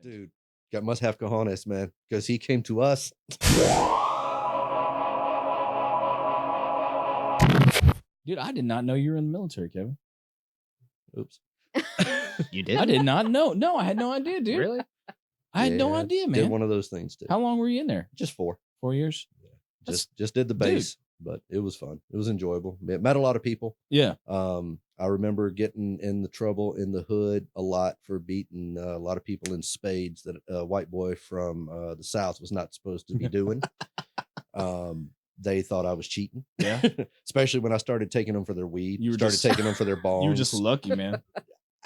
Dude, got must have cojones, man, because he came to us. Dude, I did not know you were in the military, Kevin. Oops. You did? I did not know. No, I had no idea, dude. Really? I had no Yeah, idea, Did man. one of those things too. How long were you in there? Just 4. 4 years? Just did the base, but it was fun. It was enjoyable. Met a lot of people. Yeah. I remember getting in the trouble in the hood a lot for beating a lot of people in spades that a white boy from the South was not supposed to be doing. They thought I was cheating. Yeah. Especially when I started taking them for their weed. You were started just- taking them for their bongs. You were just lucky, man.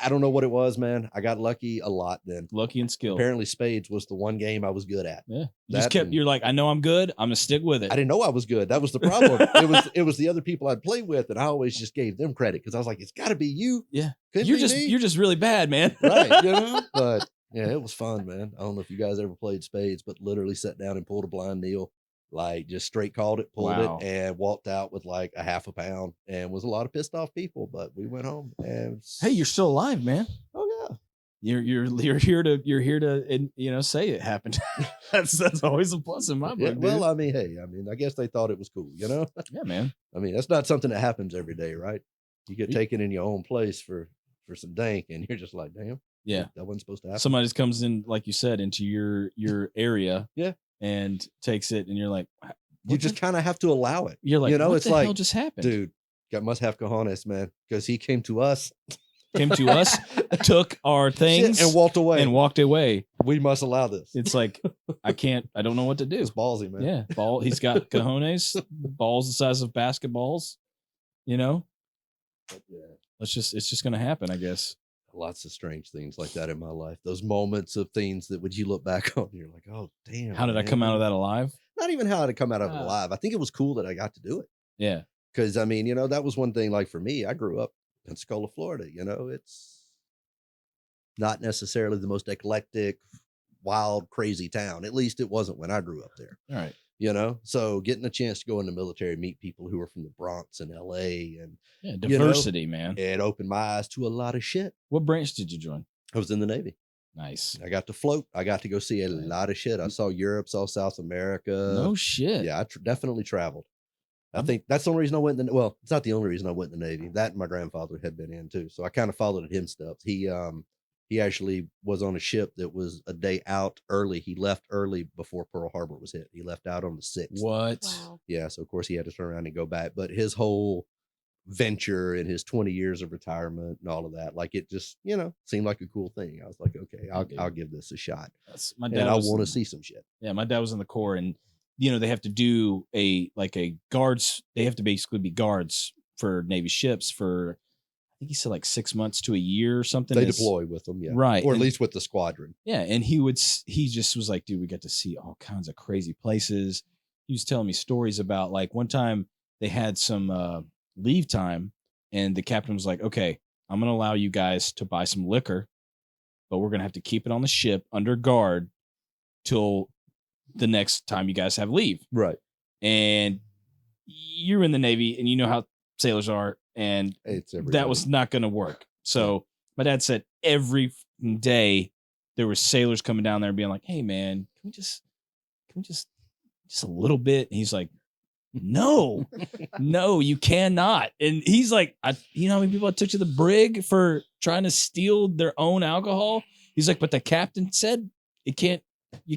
I don't know what it was, man. I got lucky a lot then. Lucky and skilled. Apparently spades was the one game I was good at. Yeah. You That just kept, and- you're like, I know I'm good. I'm going to stick with it. I didn't know I was good. That was the problem. it was the other people I'd play with, and I always just gave them credit because I was like, it's got to be you. Yeah. Couldn't You're be just me. you're just really bad, man. Right, you know. But yeah, it was fun, man. I don't know if you guys ever played spades, but literally sat down and pulled a blind Neil, like just straight called it, pulled Wow. it, and walked out with like a half a pound, and was a lot of pissed off people. But we went home, and Hey, you're still alive, man. oh yeah. You're here to and, you know, say it happened. that's always a plus in my book. Yeah, dude. well, I mean, hey, I guess they thought it was cool, you know. Yeah, man. I mean, that's not something that happens every day, right? You get taken in your own place for some dank, and you're just like, damn, Yeah. that wasn't supposed to happen. Somebody just comes in, like you said, into your area, Yeah. and takes it, and you're like, You just kind of have to allow it. you're like, you know, what it's the like, hell just happened? dude, must have cojones, man, because he came to us, Came to us, took our things, and walked away. and walked away. We must allow this. It's like I don't know what to do. It's ballsy, man. Yeah, ball. He's got cojones, balls the size of basketballs. You know, But yeah, it's just gonna happen, I guess. lots of strange things like that in my life. Those moments of things that when you look back on, you're like, oh damn. How did I come out of that alive? Not even how did I come out of it Ah. alive. I think it was cool that I got to do it. Yeah, Because I mean, you know, that was one thing. Like for me, I grew up in Pensacola, Florida. You know, it's not necessarily the most eclectic, wild, crazy town. At least it wasn't when I grew up there. all right. You know, so getting a chance to go in the military, meet people who are from the Bronx and LA, and Yeah, know, diversity, man. it opened my eyes to a lot of shit. What branch did you join? I was in the Navy. Nice. I got to float. I got to go see a lot of shit. I saw Europe, saw South America. No shit. Yeah, I definitely traveled. I I'm- think that's the only reason I went in the, well, it's not the only reason I went in the Navy. That and my grandfather had been in too. So I kind of followed him steps. He actually was on a ship that was a day out early. He left early before Pearl Harbor was hit. He left out on the 6th. What? Wow. Yeah, so of course he had to turn around and go back. But his whole venture and his 20 years of retirement and all of that, like it just, you know, seemed like a cool thing. I was like, okay, I'll give this a shot. That's my dad. And I was want to in- see some shit. Yeah, my dad was in the Corps, and you know they have to do a guards. They have to basically be guards for Navy ships for, I think he said like 6 months to a year or something. They It's- deploy with them, yeah. Right, Or at and- least with the squadron. Yeah, and he just was like, dude, we got to see all kinds of crazy places. He was telling me stories about like one time they had some leave time, and the captain was like, okay, I'm gonna allow you guys to buy some liquor, but we're gonna have to keep it on the ship under guard till the next time you guys have leave. Right. And you're in the Navy, and you know how sailors are, and It's that was not going to work. So my dad said every day there were sailors coming down there and being like, "Hey man, can we just a little bit?" And he's like, "No, no, you cannot." And he's like, you know how many people I took to the brig for trying to steal their own alcohol?" He's like, "But the captain said you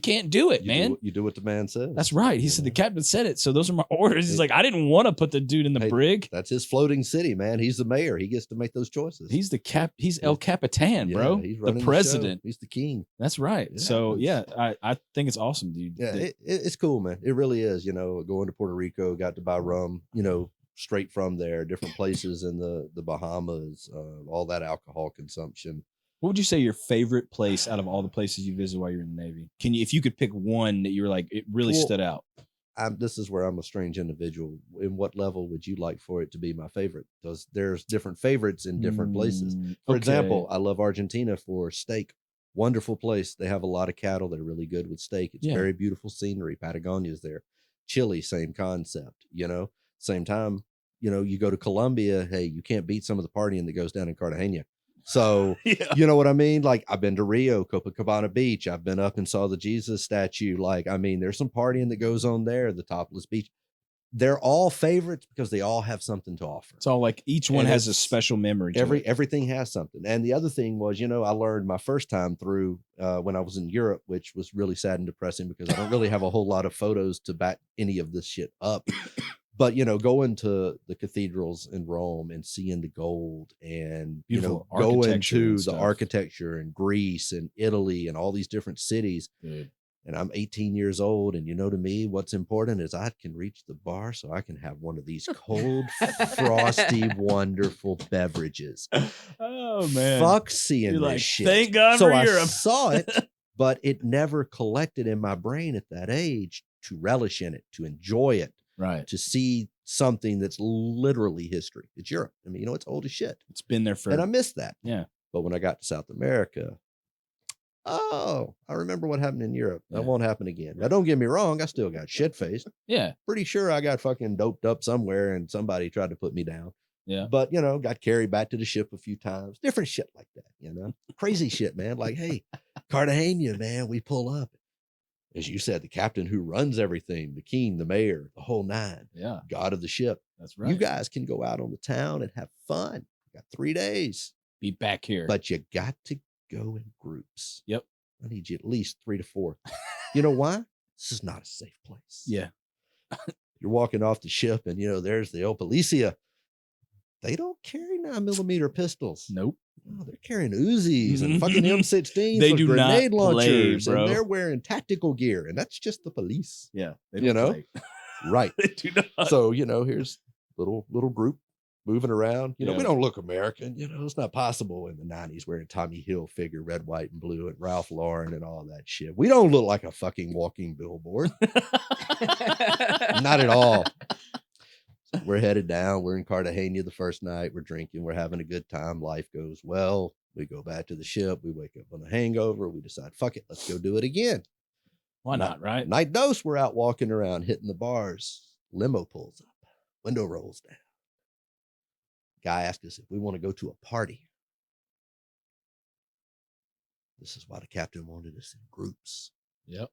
can't do it, man." You do what the man says. That's right. He You said know? the captain said it. So those are my orders. He's like, I didn't want to put the dude in the Hey, brig. That's his floating city, man. He's the mayor. He gets to make those choices. He's He's Yeah. El Capitan, Yeah, bro. he's The running show. president. He's the king. That's right. Yeah, So it's- yeah, I think it's awesome, dude. Yeah, that- it's cool, man. It really is. You know, going to Puerto Rico, got to buy rum, you know, straight from there, different places in the Bahamas, all that alcohol consumption. What would you say your favorite place out of all the places you visited while you're in the Navy? If you could pick one that you were like, it really Well, stood out? This is where I'm a strange individual. In what level would you like for it to be my favorite? Because there's different favorites in different places. For example, I love Argentina for steak. Wonderful place. They have a lot of cattle. They're really good with steak. It's Yeah. very beautiful scenery. Patagonia's there. Chile, same concept, you know. Same time, you know, you go to Colombia, hey, you can't beat some of the partying that goes down in Cartagena. So Yeah. you know what I mean? Like I've been to Rio, Copacabana Beach. I've been up and saw the Jesus statue. Like, I mean, there's some partying that goes on there, the topless beach. They're all favorites because they all have something to offer. It's all like each one And has a it's special memory. To it. Everything has something. And the other thing was, you know, I learned my first time through when I was in Europe, which was really sad and depressing because I don't really have a whole lot of photos to back any of this shit up. But you know, going to the cathedrals in Rome and seeing the gold, and Beautiful you know, going architecture to and the stuff. architecture in Greece and Italy and all these different cities. Dude. And I'm 18 years old, and you know, to me, what's important is I can reach the bar so I can have one of these cold, frosty, wonderful beverages. Oh man. Fuck seeing You're this like, shit. thank God So for I Europe. saw it, but it never collected in my brain at that age to relish in it, to enjoy it, Right. to see something that's literally history. It's Europe. I mean, you know, it's old as shit. It's been there for. And I missed that. Yeah. But when I got to South America, oh, I remember what happened in Europe. That Yeah. won't happen again. Now, don't get me wrong. I still got shit faced. Yeah. Pretty sure I got fucking doped up somewhere and somebody tried to put me down. Yeah. But, you know, got carried back to the ship a few times. Different shit like that, you know? Crazy shit, man. Like, hey, Cartagena, man, we pull up. As you said, the captain who runs everything, the king, the mayor, the whole nine, Yeah. god of the ship. That's right. You guys can go out on the town and have fun. You got 3 days. Be back here. But you got to go in groups. Yep. I need you at least 3 to 4. You know why? This is not a safe place. Yeah. You're walking off the ship and, you know, there's the El Policia. They don't carry 9mm pistols. Nope. No, they're carrying Uzis and fucking M16s They with do grenade not play, launchers, bro. and they're wearing tactical gear, and that's just the police. Yeah. They You know? play. Right. They do not. So, you know, here's little group moving around. You know, Yeah. we don't look American. You know, it's not possible in the 90s wearing Tommy Hilfiger, red, white, and blue, and Ralph Lauren and all that shit. We don't look like a fucking walking billboard. Not at all. So we're headed down. We're in Cartagena the first night. We're drinking. We're having a good time. Life goes well. We go back to the ship. We wake up on a hangover. We decide, fuck it, let's go do it again. Why not? Right. Night dose, we're out walking around, hitting the bars. Limo pulls up. Window rolls down. Guy asked us if we want to go to a party. This is why the captain wanted us in groups. Yep.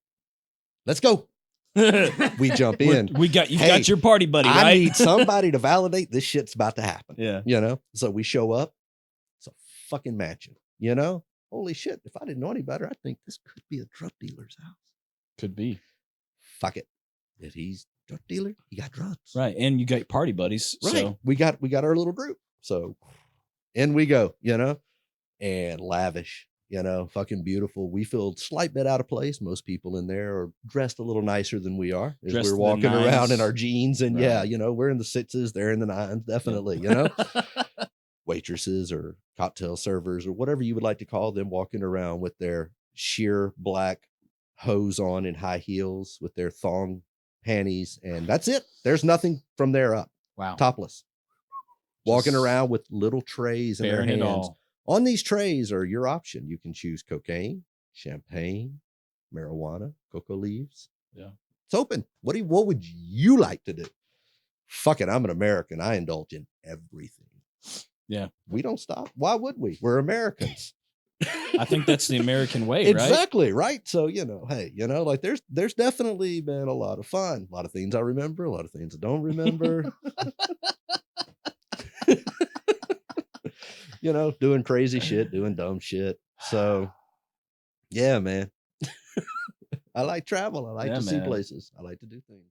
Let's go. We jump in. We got you. Hey, Got your party buddy, I right? need somebody to validate this shit's about to happen. Yeah. You know? So we show up. It's a fucking mansion. You know? Holy shit. If I didn't know any better, I think this could be a drug dealer's house. Could be. Fuck it. If he's a drug dealer, he got drugs. Right. And you got party buddies. Right. So We got our little group. So in we go, you know, and lavish, you know, fucking beautiful. We feel a slight bit out of place. Most people in there are dressed a little nicer than we are as Dressed we're to the walking around nines. in our jeans. And Right. yeah, you know, we're in the 6s, they're in the 9s, definitely, you know. Waitresses or cocktail servers or whatever you would like to call them, walking around with their sheer black hose on and high heels with their thong panties. And that's it. There's nothing from there up. wow. Topless. Walking Just around with little trays in their Bearing it hands. all. On these trays are your option. You can choose cocaine, champagne, marijuana, cocoa leaves. Yeah. It's open. What would you like to do? Fuck it. I'm an American. I indulge in everything. Yeah. We don't stop. Why would we? We're Americans. I think that's the American way, right? Exactly. Right. So, you know, hey, you know, like there's definitely been a lot of fun. A lot of things I remember, a lot of things I don't remember. You know, doing crazy shit, doing dumb shit. So, yeah, man. I like travel. I like Yeah, to see man. places. I like to do things.